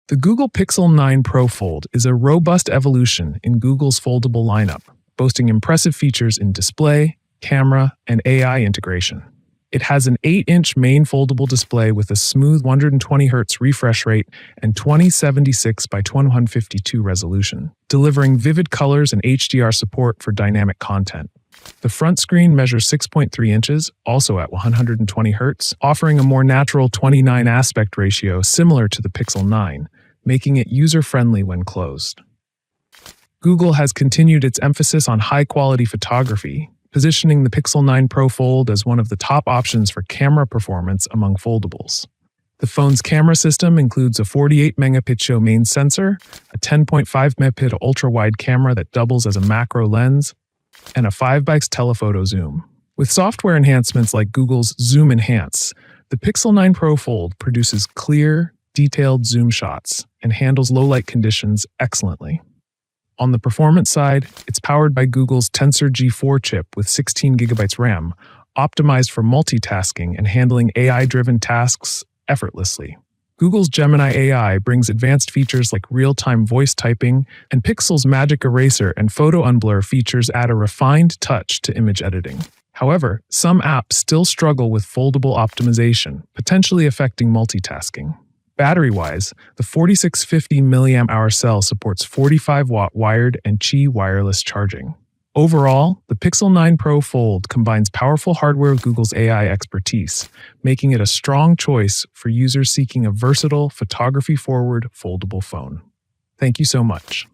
The Google Pixel 9 Pro Fold is a robust evolution in Google's foldable lineup, boasting impressive features in display, camera, and AI integration. It has an 8-inch main foldable display with a smooth 120Hz refresh rate and 2076 by 2152 resolution, delivering vivid colors and HDR support for dynamic content. The front screen measures 6.3 inches, also at 120Hz, offering a more natural 29 aspect ratio similar to the Pixel 9, making it user-friendly when closed. Google has continued its emphasis on high-quality photography, positioning the Pixel 9 Pro Fold as one of the top options for camera performance among foldables. The phone's camera system includes a 48-megapixel main sensor, a 10.5-megapixel ultra-wide camera that doubles as a macro lens, and a 5x telephoto zoom. With software enhancements like Google's Zoom Enhance, the Pixel 9 Pro Fold produces clear, detailed zoom shots and handles low-light conditions excellently. On the performance side, it's powered by Google's Tensor G4 chip with 16GB RAM, optimized for multitasking and handling AI-driven tasks effortlessly. Google's Gemini AI brings advanced features like real-time voice typing, and Pixel's Magic Eraser and Photo Unblur features add a refined touch to image editing. However, some apps still struggle with foldable optimization, potentially affecting multitasking. Battery-wise, the 4650 mAh cell supports 45-watt wired and Qi wireless charging. Overall, the Pixel 9 Pro Fold combines powerful hardware with Google's AI expertise, making it a strong choice for users seeking a versatile, photography-forward, foldable phone. Thank you so much.